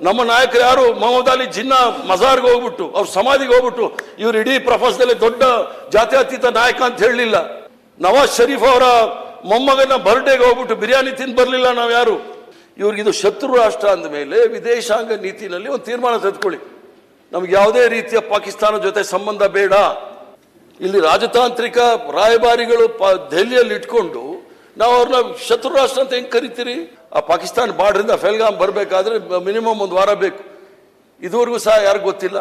ನಮ್ಮ ನಾಯಕರು ಯಾರು ಮೊಹಮ್ಮದ್ ಅಲಿ ಜಿನ್ನಾ ಮಜಾರ್ಗೆ ಹೋಗ್ಬಿಟ್ಟು ಅವ್ರ ಸಮಾಧಿಗೆ ಹೋಗ್ಬಿಟ್ಟು ಇವ್ರು ಇಡೀ ಪ್ರಪಂಚದಲ್ಲಿ ದೊಡ್ಡ ಜಾತ್ಯತೀತ ನಾಯಕ ಅಂತ ಹೇಳಲಿಲ್ಲ. ನವಾಜ್ ಶರೀಫ್ ಅವರ ಮೊಮ್ಮಗನ ಬರ್ಡೇಗೆ ಹೋಗ್ಬಿಟ್ಟು ಬಿರಿಯಾನಿ ತಿಂದು ಬರಲಿಲ್ಲ ನಾವು ಯಾರು. ಇವ್ರಿಗಿದು ಶತ್ರು ರಾಷ್ಟ್ರ ಅಂದ ಮೇಲೆ ವಿದೇಶಾಂಗ ನೀತಿನಲ್ಲಿ ಒಂದು ತೀರ್ಮಾನ ತೆಗೆದುಕೊಳ್ಳಿ, ನಮ್ಗೆ ಯಾವುದೇ ರೀತಿಯ ಪಾಕಿಸ್ತಾನ ಜೊತೆ ಸಂಬಂಧ ಬೇಡ. ಇಲ್ಲಿ ರಾಜತಾಂತ್ರಿಕ ರಾಯಭಾರಿಗಳು ದೆಹಲಿಯಲ್ಲಿ ಇಟ್ಕೊಂಡು ನಾವು ಅವ್ರನ್ನ ಶತ್ರು ರಾಷ್ಟ್ರ ಅಂತ ಹೆಂಗೆ ಕರಿತೀರಿ? ಆ ಪಾಕಿಸ್ತಾನ ಬಾರ್ಡ್ರಿಂದ ಫೆಲ್ಗಾಮ್ ಬರಬೇಕಾದ್ರೆ ಮಿನಿಮಮ್ ಒಂದು ವಾರ ಬೇಕು. ಇದುವರೆಗೂ ಸಹ ಯಾರಿಗೂ ಗೊತ್ತಿಲ್ಲ.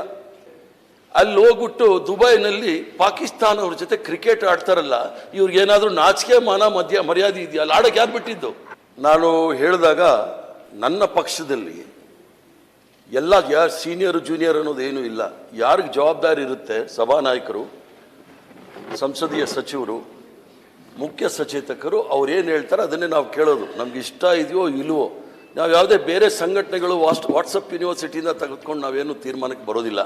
ಅಲ್ಲಿ ಹೋಗ್ಬಿಟ್ಟು ದುಬೈನಲ್ಲಿ ಪಾಕಿಸ್ತಾನವ್ರ ಜೊತೆ ಕ್ರಿಕೆಟ್ ಆಡ್ತಾರಲ್ಲ, ಇವ್ರಿಗೇನಾದ್ರೂ ನಾಚಿಕೆ ಮಾನ ಮರ್ಯಾದೆ ಇದೆಯಾ? ಅಲ್ಲಿ ಆಡಕ್ಕೆ ಯಾರು ಬಿಟ್ಟಿದ್ದು? ನಾನು ಹೇಳಿದಾಗ ನನ್ನ ಪಕ್ಷದಲ್ಲಿ ಎಲ್ಲ ಯಾರು ಸೀನಿಯರ್ ಜೂನಿಯರ್ ಅನ್ನೋದು ಏನೂ ಇಲ್ಲ. ಯಾರಿಗೆ ಜವಾಬ್ದಾರಿ ಇರುತ್ತೆ, ಸಭಾನಾಯಕರು, ಸಂಸದೀಯ ಸಚಿವರು, ಮುಖ್ಯ ಸಚೇತಕರು, ಅವ್ರೇನು ಹೇಳ್ತಾರೆ ಅದನ್ನೇ ನಾವು ಕೇಳೋದು. ನಮ್ಗೆ ಇಷ್ಟ ಇದೆಯೋ ಇಲ್ವೋ, ನಾವು ಯಾವುದೇ ಬೇರೆ ಸಂಘಟನೆಗಳು ವಾಟ್ಸಪ್ ಯೂನಿವರ್ಸಿಟಿಯಿಂದ ತೆಗೆದುಕೊಂಡು ನಾವೇನು ತೀರ್ಮಾನಕ್ಕೆ ಬರೋದಿಲ್ಲ.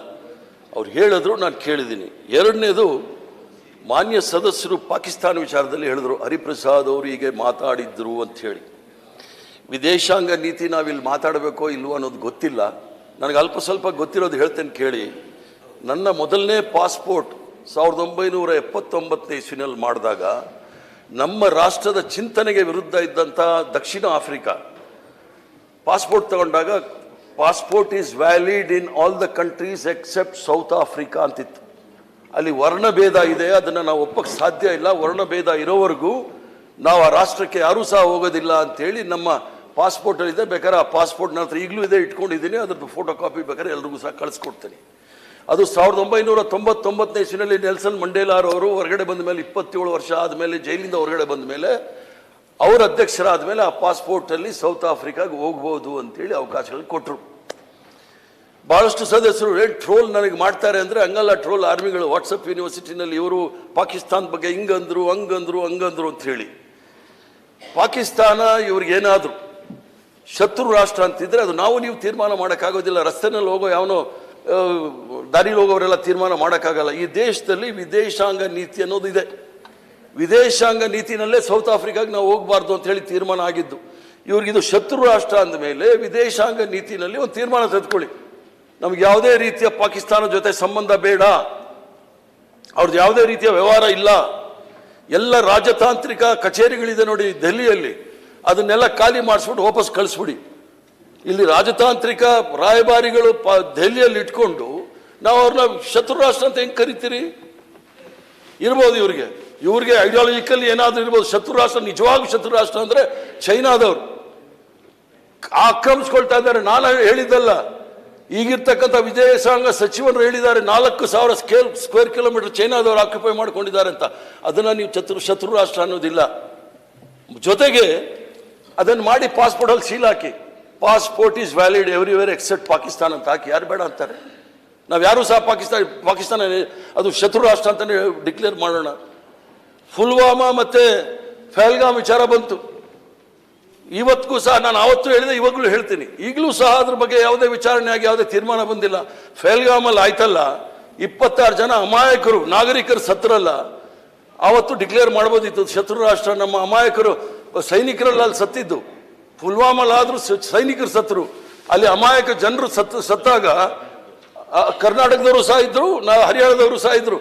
ಅವ್ರು ಹೇಳಿದ್ರು, ನಾನು ಕೇಳಿದ್ದೀನಿ. ಎರಡನೇದು, ಮಾನ್ಯ ಸದಸ್ಯರು ಪಾಕಿಸ್ತಾನ ವಿಚಾರದಲ್ಲಿ ಹೇಳಿದ್ರು, ಹರಿಪ್ರಸಾದ್ ಅವರು ಹೀಗೆ ಮಾತಾಡಿದ್ರು ಅಂತ ಹೇಳಿ. ವಿದೇಶಾಂಗ ನೀತಿ ನಾವಿಲ್ಲಿ ಮಾತಾಡಬೇಕೋ ಇಲ್ವೋ ಅನ್ನೋದು ಗೊತ್ತಿಲ್ಲ. ನನಗೆ ಅಲ್ಪ ಸ್ವಲ್ಪ ಗೊತ್ತಿರೋದು ಹೇಳ್ತೇನೆ ಕೇಳಿ. ನನ್ನ ಮೊದಲನೇ ಪಾಸ್ಪೋರ್ಟ್ 1979 ಇಸ್ವಿನಲ್ಲಿ ಮಾಡಿದಾಗ ನಮ್ಮ ರಾಷ್ಟ್ರದ ಚಿಂತನೆಗೆ ವಿರುದ್ಧ ಇದ್ದಂಥ ದಕ್ಷಿಣ ಆಫ್ರಿಕಾ ಪಾಸ್ಪೋರ್ಟ್ ತಗೊಂಡಾಗ passport is valid in all the countries except South Africa ಅಂತಿತ್ತು. ಅಲ್ಲಿ ವರ್ಣಭೇದ ಇದೆ, ಅದನ್ನು ನಾವು ಒಪ್ಪಕ್ಕೆ ಸಾಧ್ಯ ಇಲ್ಲ. ವರ್ಣಭೇದ ಇರೋವರೆಗೂ ನಾವು ಆ ರಾಷ್ಟ್ರಕ್ಕೆ ಯಾರೂ ಸಹ ಹೋಗೋದಿಲ್ಲ ಅಂಥೇಳಿ ನಮ್ಮ ಪಾಸ್ಪೋರ್ಟಲ್ಲಿದೆ. ಬೇಕಾದ್ರೆ ಆ ಪಾಸ್ಪೋರ್ಟ್ ನನ್ನ ಹತ್ರ ಈಗಲೂ ಇದೆ, ಇಟ್ಕೊಂಡಿದ್ದೀನಿ. ಅದ್ರದ್ದು ಫೋಟೋ ಕಾಪಿ ಬೇಕಾದ್ರೆ ಎಲ್ರಿಗೂ ಸಹ ಕಳಿಸ್ಕೊಡ್ತೀನಿ. ಅದು 1999 ಇಸ್ವಿನಲ್ಲಿ ನೆಲ್ಸನ್ ಮಂಡೇಲಾರವರು ಹೊರಗಡೆ ಬಂದ ಮೇಲೆ 27 ವರ್ಷ ಆದಮೇಲೆ ಜೈಲಿಂದ ಹೊರಗಡೆ ಬಂದ ಮೇಲೆ ಅವರ ಅಧ್ಯಕ್ಷರಾದ ಮೇಲೆ ಆ ಪಾಸ್ಪೋರ್ಟಲ್ಲಿ ಸೌತ್ ಆಫ್ರಿಕಾಗೆ ಹೋಗ್ಬೋದು ಅಂತೇಳಿ ಅವಕಾಶಗಳು ಕೊಟ್ಟರು. ಭಾಳಷ್ಟು ಸದಸ್ಯರು ಟ್ರೋಲ್ ನನಗೆ ಮಾಡ್ತಾರೆ ಅಂದರೆ ಹಂಗಲ್ಲ, ಟ್ರೋಲ್ ಆರ್ಮಿಗಳು ವಾಟ್ಸಪ್ ಯೂನಿವರ್ಸಿಟಿನಲ್ಲಿ ಇವರು ಪಾಕಿಸ್ತಾನ ಬಗ್ಗೆ ಹಿಂಗಂದ್ರು ಹಂಗಂದ್ರು ಅಂತ ಹೇಳಿ. ಪಾಕಿಸ್ತಾನ ಇವ್ರಿಗೇನಾದರೂ ಶತ್ರು ರಾಷ್ಟ್ರ ಅಂತಿದ್ರೆ ಅದು ನಾವು ನೀವು ತೀರ್ಮಾನ ಮಾಡೋಕ್ಕಾಗೋದಿಲ್ಲ. ರಸ್ತೆನಲ್ಲಿ ಹೋಗೋ ಯಾವನೋ ದಾರಿಲಿ ಹೋಗೋರೆಲ್ಲ ತೀರ್ಮಾನ ಮಾಡೋಕ್ಕಾಗಲ್ಲ. ಈ ದೇಶದಲ್ಲಿ ವಿದೇಶಾಂಗ ನೀತಿ ಅನ್ನೋದು ಇದೆ. ವಿದೇಶಾಂಗ ನೀತಿನಲ್ಲೇ ಸೌತ್ ಆಫ್ರಿಕಾಗೆ ನಾವು ಹೋಗಬಾರ್ದು ಅಂತ ಹೇಳಿ ತೀರ್ಮಾನ ಆಗಿದ್ದು. ಇವ್ರಿಗಿದು ಶತ್ರು ರಾಷ್ಟ್ರ ಅಂದ ಮೇಲೆ ವಿದೇಶಾಂಗ ನೀತಿನಲ್ಲಿ ಒಂದು ತೀರ್ಮಾನ ತೆಗೆದುಕೊಳ್ಳಿ, ನಮ್ಗೆ ಯಾವುದೇ ರೀತಿಯ ಪಾಕಿಸ್ತಾನ ಜೊತೆ ಸಂಬಂಧ ಬೇಡ, ಅವ್ರದ್ದು ಯಾವುದೇ ರೀತಿಯ ವ್ಯವಹಾರ ಇಲ್ಲ. ಎಲ್ಲ ರಾಜತಾಂತ್ರಿಕ ಕಚೇರಿಗಳಿದೆ ನೋಡಿ ದೆಹಲಿಯಲ್ಲಿ, ಅದನ್ನೆಲ್ಲ ಖಾಲಿ ಮಾಡಿಸ್ಬಿಟ್ಟು ವಾಪಸ್ ಕಳಿಸ್ಬಿಡಿ. ಇಲ್ಲಿ ರಾಜತಾಂತ್ರಿಕ ರಾಯಭಾರಿಗಳು ದೆಹಲಿಯಲ್ಲಿ ಇಟ್ಕೊಂಡು ನಾವು ಅವ್ರನ್ನ ಶತ್ರು ರಾಷ್ಟ್ರ ಅಂತ ಹೆಂಗೆ ಕರಿತೀರಿ? ಇರ್ಬೋದು ಇವ್ರಿಗೆ ಐಡಿಯಾಲಜಿಕಲಿ ಏನಾದರೂ ಇರ್ಬೋದು. ಶತ್ರು ರಾಷ್ಟ್ರ, ನಿಜವಾಗ್ಲೂ ಶತ್ರು ರಾಷ್ಟ್ರ ಅಂದರೆ ಚೈನಾದವರು ಆಕ್ರಮಿಸ್ಕೊಳ್ತಾ ಇದ್ದಾರೆ. ನಾನು ಹೇಳಿದ್ದಲ್ಲ, ಈಗಿರ್ತಕ್ಕಂಥ ವಿದೇಶಾಂಗ ಸಚಿವರು ಹೇಳಿದ್ದಾರೆ 4,000 ಸ್ಕ್ವೇರ್ ಕಿಲೋಮೀಟರ್ ಚೈನಾದವರು ಆಕ್ಯುಪೈ ಮಾಡ್ಕೊಂಡಿದ್ದಾರೆ ಅಂತ. ಅದನ್ನು ನೀವು ಶತ್ರು ರಾಷ್ಟ್ರ ಅನ್ನೋದಿಲ್ಲ. ಜೊತೆಗೆ ಅದನ್ನು ಮಾಡಿ ಪಾಸ್ಪೋರ್ಟಲ್ಲಿ ಸೀಲ್ ಹಾಕಿ, passport is valid everywhere except Pakistan ಅಂತ ಹಾಕಿ. ಯಾರು ಬೇಡ ಅಂತಾರೆ? ನಾವು ಯಾರೂ ಸಹ ಪಾಕಿಸ್ತಾನ ಅದು ಶತ್ರು ರಾಷ್ಟ್ರ ಅಂತಲೇ ಡಿಕ್ಲೇರ್ ಮಾಡೋಣ. ಪುಲ್ವಾಮಾ ಮತ್ತು ಫೆಹಲ್ಗಾಮ್ ವಿಚಾರ ಬಂತು. ಇವತ್ತಿಗೂ ಸಹ ನಾನು ಆವತ್ತು ಹೇಳಿದೆ, ಇವಾಗಲೂ ಹೇಳ್ತೀನಿ, ಈಗಲೂ ಸಹ ಅದ್ರ ಬಗ್ಗೆ ಯಾವುದೇ ವಿಚಾರಣೆ ಆಗಿ ಯಾವುದೇ ತೀರ್ಮಾನ ಬಂದಿಲ್ಲ. ಫೆಹಲ್ಗಾಮಲ್ಲಿ ಆಯ್ತಲ್ಲ, 26 ಜನ ಅಮಾಯಕರು ನಾಗರಿಕರು ಸತ್ರಲ್ಲ, ಆವತ್ತು ಡಿಕ್ಲೇರ್ ಮಾಡ್ಬೋದಿತ್ತು ಶತ್ರು ರಾಷ್ಟ್ರ. ನಮ್ಮ ಅಮಾಯಕರು ಸೈನಿಕರಲ್ಲಿ ಅಲ್ಲಿ ಸತ್ತಿದ್ದು. ಪುಲ್ವಾಮಲ್ಲಾದರೂ ಸೈನಿಕರು ಸತ್ತರು, ಅಲ್ಲಿ ಅಮಾಯಕ ಜನರು ಸತ್ತಾಗ ಕರ್ನಾಟಕದವರು ಸಹ ಇದ್ರು, ಹರಿಯಾಣದವರು ಸಹ ಇದ್ರು.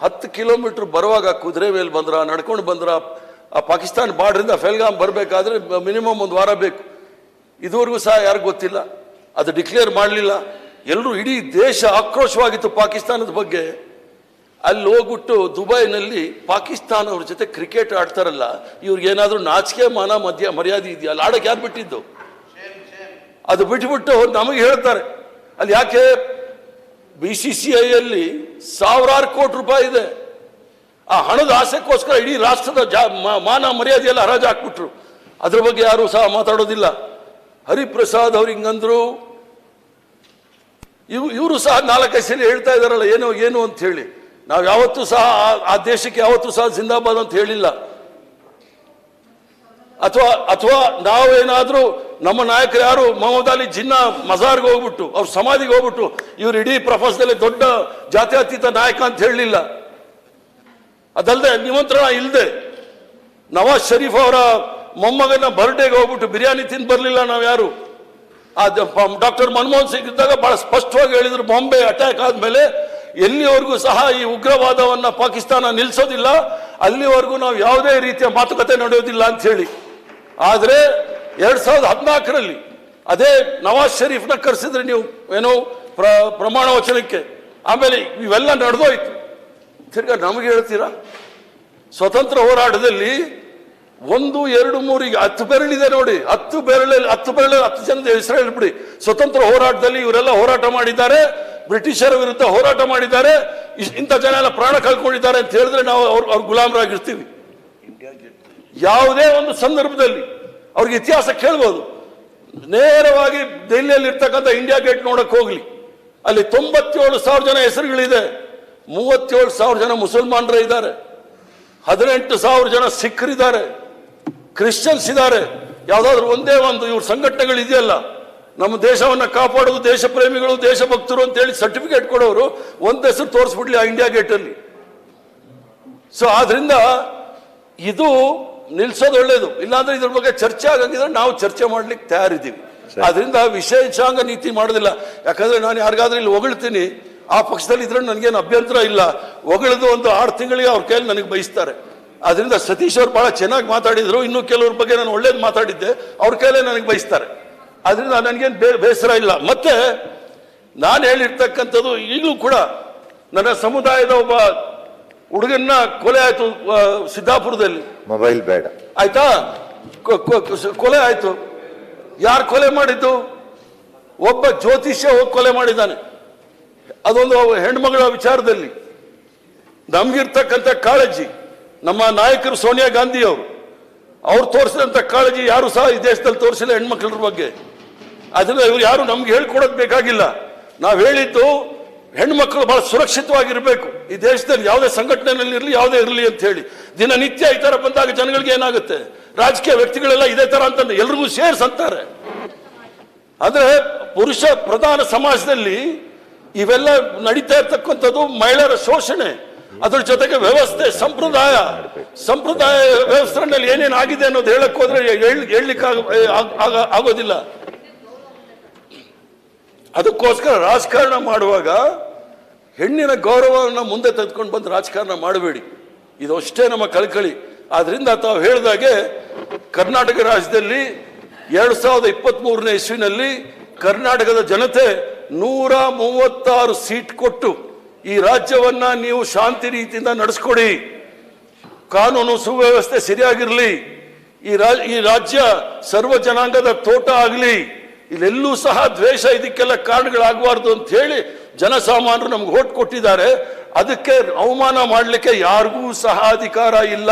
10 ಕಿಲೋಮೀಟರ್ ಬರುವಾಗ ಕುದುರೆ ಮೇಲೆ ಬಂದ್ರ, ನಡ್ಕೊಂಡು ಬಂದ್ರ, ಆ ಪಾಕಿಸ್ತಾನ ಬಾರ್ಡ್ರಿಂದ ಫೆಹಲ್ಗಾಮ್ ಬರಬೇಕಾದ್ರೆ ಮಿನಿಮಮ್ ಒಂದು ವಾರ ಬೇಕು. ಇದುವರೆಗೂ ಸಹ ಯಾರಿಗೂ ಗೊತ್ತಿಲ್ಲ, ಅದು ಡಿಕ್ಲೇರ್ ಮಾಡಲಿಲ್ಲ. ಎಲ್ಲರೂ, ಇಡೀ ದೇಶ ಆಕ್ರೋಶವಾಗಿತ್ತು ಪಾಕಿಸ್ತಾನದ ಬಗ್ಗೆ. ಅಲ್ಲಿ ಹೋಗ್ಬಿಟ್ಟು ದುಬೈನಲ್ಲಿ ಪಾಕಿಸ್ತಾನವ್ರ ಜೊತೆ ಕ್ರಿಕೆಟ್ ಆಡ್ತಾರಲ್ಲ, ಇವ್ರಿಗೇನಾದ್ರೂ ನಾಚಿಕೆ ಮಾನ ಮರ್ಯಾದೆ ಇದೆಯಾ? ಅಲ್ಲಿ ಆಡಕ್ಕೆ ಯಾರು ಬಿಟ್ಟಿದ್ದು? ಅದು ಬಿಟ್ಬಿಟ್ಟು ನಮಗೆ ಹೇಳ್ತಾರೆ. ಅಲ್ಲಿ ಯಾಕೆ BCCIಯಲ್ಲಿ ಸಾವಿರಾರು ಕೋಟಿ ರೂಪಾಯಿ ಇದೆ. ಆ ಹಣದ ಆಸೆಗೋಸ್ಕರ ಇಡೀ ರಾಷ್ಟ್ರದ ಮಾನ ಮರ್ಯಾದೆ ಎಲ್ಲ ಹರಾಜು ಹಾಕ್ಬಿಟ್ರು. ಅದ್ರ ಬಗ್ಗೆ ಯಾರು ಸಹ ಮಾತಾಡೋದಿಲ್ಲ. ಹರಿಪ್ರಸಾದ್ ಅವ್ರು ಹಿಂಗಂದ್ರು, ಇವರು ಸಹ 4-5 ಸಲ ಹೇಳ್ತಾ ಇದ್ದಾರಲ್ಲ ಏನು ಅಂತ ಹೇಳಿ. ನಾವು ಯಾವತ್ತೂ ಸಹ ಆ ದೇಶಕ್ಕೆ ಯಾವತ್ತೂ ಸಹ ಜಿಂದಾಬಾದ್ ಅಂತ ಹೇಳಿಲ್ಲ. ಅಥವಾ ನಾವೇನಾದರೂ ನಮ್ಮ ನಾಯಕರು ಯಾರು ಮೊಹಮ್ಮದ್ ಅಲಿ ಜಿನ್ನಾ ಮಜಾರ್ಗೆ ಹೋಗ್ಬಿಟ್ಟು ಅವ್ರ ಸಮಾಧಿಗೆ ಹೋಗ್ಬಿಟ್ಟು ಇವ್ರು ಇಡೀ ಪ್ರಪಂಚದಲ್ಲಿ ದೊಡ್ಡ ಜಾತ್ಯತೀತ ನಾಯಕ ಅಂತ ಹೇಳಲಿಲ್ಲ. ಅದಲ್ಲದೆ ನಿಮಂತ್ರಣ ಇಲ್ಲದೆ ನವಾಜ್ ಶರೀಫ್ ಅವರ ಮೊಮ್ಮಗನ ಬರ್ಡೇಗೆ ಹೋಗ್ಬಿಟ್ಟು ಬಿರಿಯಾನಿ ತಿಂದು ಬರಲಿಲ್ಲ ನಾವು ಯಾರು. ಡಾಕ್ಟರ್ ಮನಮೋಹನ್ ಸಿಂಗ್ ಇದ್ದಾಗ ಬಹಳ ಸ್ಪಷ್ಟವಾಗಿ ಹೇಳಿದ್ರು, ಬಾಂಬೆ ಅಟ್ಯಾಕ್ ಆದ್ಮೇಲೆ ಎಲ್ಲಿವರೆಗೂ ಸಹ ಈ ಉಗ್ರವಾದವನ್ನ ಪಾಕಿಸ್ತಾನ ನಿಲ್ಲಿಸೋದಿಲ್ಲ, ಅಲ್ಲಿವರೆಗೂ ನಾವು ಯಾವುದೇ ರೀತಿಯ ಮಾತುಕತೆ ನಡೆಯೋದಿಲ್ಲ ಅಂತ ಹೇಳಿ. ಆದ್ರೆ 2014ರಲ್ಲಿ ಅದೇ ನವಾಜ್ ಶರೀಫ್ನ ಕರೆಸಿದ್ರೆ ನೀವು ಏನೋ ಪ್ರಮಾಣ ವಚನಕ್ಕೆ, ಆಮೇಲೆ ಇವೆಲ್ಲ ನಡೆದೋಯ್ತು. ತಿರ್ಗಾ ನಮಗೆ ಹೇಳ್ತೀರಾ ಸ್ವತಂತ್ರ ಹೋರಾಟದಲ್ಲಿ 1, 2, 3 ಈಗ 10 ಬೆರಳಿದೆ ನೋಡಿ, 10 ಬೆರಳಲ್ಲಿ 10 ಜನದ ಹೆಸರು ಹೇಳ್ಬಿಡಿ. ಸ್ವತಂತ್ರ ಹೋರಾಟದಲ್ಲಿ ಇವರೆಲ್ಲ ಹೋರಾಟ ಮಾಡಿದ್ದಾರೆ, ಬ್ರಿಟಿಷರ ವಿರುದ್ಧ ಹೋರಾಟ ಮಾಡಿದ್ದಾರೆ, ಇಂಥ ಜನ ಎಲ್ಲ ಪ್ರಾಣ ಕಳ್ಕೊಂಡಿದ್ದಾರೆ ಅಂತ ಹೇಳಿದ್ರೆ ನಾವು ಅವ್ರ ಗುಲಾಮರಾಗಿರ್ತೀವಿ. ಯಾವುದೇ ಒಂದು ಸಂದರ್ಭದಲ್ಲಿ ಅವ್ರಿಗೆ ಇತಿಹಾಸ ಕೇಳ್ಬೋದು. ನೇರವಾಗಿ ದೆಹಲಿಯಲ್ಲಿ ಇರ್ತಕ್ಕಂಥ ಇಂಡಿಯಾ ಗೇಟ್ ನೋಡಕ್ ಹೋಗ್ಲಿ, ಅಲ್ಲಿ 97,000 ಜನ ಹೆಸರುಗಳಿದೆ. 37,000 ಜನ ಮುಸಲ್ಮಾನರೇ ಇದ್ದಾರೆ, 18,000 ಜನ ಸಿಖ್ರಿದ್ದಾರೆ, ಕ್ರಿಶ್ಚಿಯನ್ಸ್ ಇದ್ದಾರೆ. ಯಾವ್ದಾದ್ರು ಒಂದೇ ಒಂದು ಇವ್ರ ಸಂಘಟನೆಗಳು ಇದೆಯಲ್ಲ, ನಮ್ಮ ದೇಶವನ್ನ ಕಾಪಾಡೋದು, ದೇಶ ಪ್ರೇಮಿಗಳು, ದೇಶಭಕ್ತರು ಅಂತ ಹೇಳಿ ಸರ್ಟಿಫಿಕೇಟ್ ಕೊಡೋರು ಒಂದ್ ಹೆಸರು ತೋರಿಸ್ಬಿಡ್ಲಿ ಆ ಇಂಡಿಯಾ ಗೇಟ್ ಅಲ್ಲಿ. ಸೊ ಆದ್ರಿಂದ ಇದು ನಿಲ್ಸೋದು ಒಳ್ಳೇದು. ಇಲ್ಲಾಂದ್ರೆ ಇದ್ರ ಬಗ್ಗೆ ಚರ್ಚೆ ಆಗಂಗಿದ್ರೆ ನಾವು ಚರ್ಚೆ ಮಾಡ್ಲಿಕ್ಕೆ ತಯಾರಿದ್ದೀವಿ. ಆದ್ರಿಂದ ವಿಶೇಷಾಂಗ ನೀತಿ ಮಾಡೋದಿಲ್ಲ. ಯಾಕಂದ್ರೆ ನಾನು ಯಾರಿಗಾದ್ರೂ ಇಲ್ಲಿ ಹೊಗಳ್ತೀನಿ, ಆ ಪಕ್ಷದಲ್ಲಿ ಇದ್ರೆ ನನಗೇನು ಅಭ್ಯಂತರ ಇಲ್ಲ. ಹೊಗಳದು ಒಂದು 6 ತಿಂಗಳಿಗೆ ಅವ್ರ ಕೈಯಲ್ಲಿ ನನಗೆ ಬಯಸ್ತಾರೆ. ಆದ್ರಿಂದ ಸತೀಶ್ ಅವ್ರು ಬಹಳ ಚೆನ್ನಾಗಿ ಮಾತಾಡಿದ್ರು, ಇನ್ನು ಕೆಲವ್ರ ಬಗ್ಗೆ ನಾನು ಒಳ್ಳೇದು ಮಾತಾಡಿದ್ದೆ, ಅವ್ರ ಕೈಲೇ ನನಗೆ ಬಯಸ್ತಾರೆ. ಆದ್ರಿಂದ ನನಗೇನು ಬೇಸರ ಇಲ್ಲ. ಮತ್ತೆ ನಾನು ಹೇಳಿರ್ತಕ್ಕಂಥದ್ದು ಈಗಲೂ ಕೂಡ ನನ್ನ ಸಮುದಾಯದ ಒಬ್ಬ ಹುಡುಗನ್ನ ಕೊಲೆ ಆಯ್ತು ಸಿದ್ದಾಪುರದಲ್ಲಿ. ಮೊಬೈಲ್ ಬೇಡ ಆಯ್ತಾ, ಕೊಲೆ ಆಯ್ತು. ಯಾರು ಕೊಲೆ ಮಾಡಿದ್ದು? ಒಬ್ಬ ಜ್ಯೋತಿಷ್ಯ ಹೋಗಿ ಕೊಲೆ ಮಾಡಿದ್ದಾನೆ. ಅದೊಂದು ಹೆಣ್ಮಗಳ ವಿಚಾರದಲ್ಲಿ ನಮ್ಗಿರ್ತಕ್ಕಂಥ ಕಾಳಜಿ, ನಮ್ಮ ನಾಯಕರು ಸೋನಿಯಾ ಗಾಂಧಿ ಅವ್ರು ತೋರಿಸಿದಂತ ಕಾಳಜಿ ಯಾರು ಸಹ ಈ ದೇಶದಲ್ಲಿ ತೋರಿಸಿಲ್ಲ ಹೆಣ್ಮಕ್ಳ ಬಗ್ಗೆ. ಅದನ್ನ ಇವ್ರು ಯಾರು ನಮ್ಗೆ ಹೇಳ್ಕೊಡೋದು ಬೇಕಾಗಿಲ್ಲ. ನಾವು ಹೇಳಿದ್ದು ಹೆಣ್ಮಕ್ಳು ಬಹಳ ಸುರಕ್ಷಿತವಾಗಿರ್ಬೇಕು ಈ ದೇಶದಲ್ಲಿ, ಯಾವುದೇ ಸಂಘಟನೆಯಲ್ಲಿ ಇರಲಿ, ಯಾವುದೇ ಇರಲಿ ಅಂತ ಹೇಳಿ. ದಿನನಿತ್ಯ ಈ ತರ ಬಂದಾಗ ಜನಗಳಿಗೆ ಏನಾಗುತ್ತೆ, ರಾಜಕೀಯ ವ್ಯಕ್ತಿಗಳೆಲ್ಲ ಇದೇ ತರ ಅಂತ ಎಲ್ರಿಗೂ ಸೇರ್ಸ್ ಅಂತಾರೆ. ಆದ್ರೆ ಪುರುಷ ಪ್ರಧಾನ ಸಮಾಜದಲ್ಲಿ ಇವೆಲ್ಲ ನಡೀತಾ ಇರ್ತಕ್ಕಂಥದ್ದು ಮಹಿಳೆಯರ ಶೋಷಣೆ, ಅದ್ರ ಜೊತೆಗೆ ವ್ಯವಸ್ಥೆ, ಸಂಪ್ರದಾಯ ವ್ಯವಸ್ಥೆಯಲ್ಲಿ ಏನೇನು ಆಗಿದೆ ಅನ್ನೋದು ಹೇಳಕ್ ಹೋದ್ರೆ ಹೇಳಲಿಕ್ಕೆ ಆಗೋದಿಲ್ಲ. ಅದಕ್ಕೋಸ್ಕರ ರಾಜಕಾರಣ ಮಾಡುವಾಗ ಹೆಣ್ಣಿನ ಗೌರವವನ್ನು ಮುಂದೆ ತೆಗೆದುಕೊಂಡು ಬಂದು ರಾಜಕಾರಣ ಮಾಡಬೇಡಿ. ಇದು ಅಷ್ಟೇ ನಮ್ಮ ಕಳಕಳಿ. ಆದ್ರಿಂದ ತಾವು ಹೇಳಿದಾಗೆ ಕರ್ನಾಟಕ ರಾಜ್ಯದಲ್ಲಿ 2023ನೇ ಇಸ್ವಿನಲ್ಲಿ ಕರ್ನಾಟಕದ ಜನತೆ 136 ಸೀಟ್ ಕೊಟ್ಟು ಈ ರಾಜ್ಯವನ್ನ ನೀವು ಶಾಂತಿ ರೀತಿಯಿಂದ ನಡೆಸ್ಕೊಡಿ, ಕಾನೂನು ಸುವ್ಯವಸ್ಥೆ ಸರಿಯಾಗಿರ್ಲಿ, ಈ ರಾಜ್ಯ ಸರ್ವ ಜನಾಂಗದ ತೋಟ ಆಗಲಿ, ಇಲ್ಲೆಲ್ಲೂ ಸಹ ದ್ವೇಷ ಇದಕ್ಕೆಲ್ಲ ಕಾರಣಗಳಾಗಬಾರ್ದು ಅಂತ ಹೇಳಿ ಜನಸಾಮಾನ್ಯರು ನಮ್ಗೆ ಓಟ್ ಕೊಟ್ಟಿದ್ದಾರೆ. ಅದಕ್ಕೆ ಅವಮಾನ ಮಾಡಲಿಕ್ಕೆ ಯಾರಿಗೂ ಸಹ ಅಧಿಕಾರ ಇಲ್ಲ.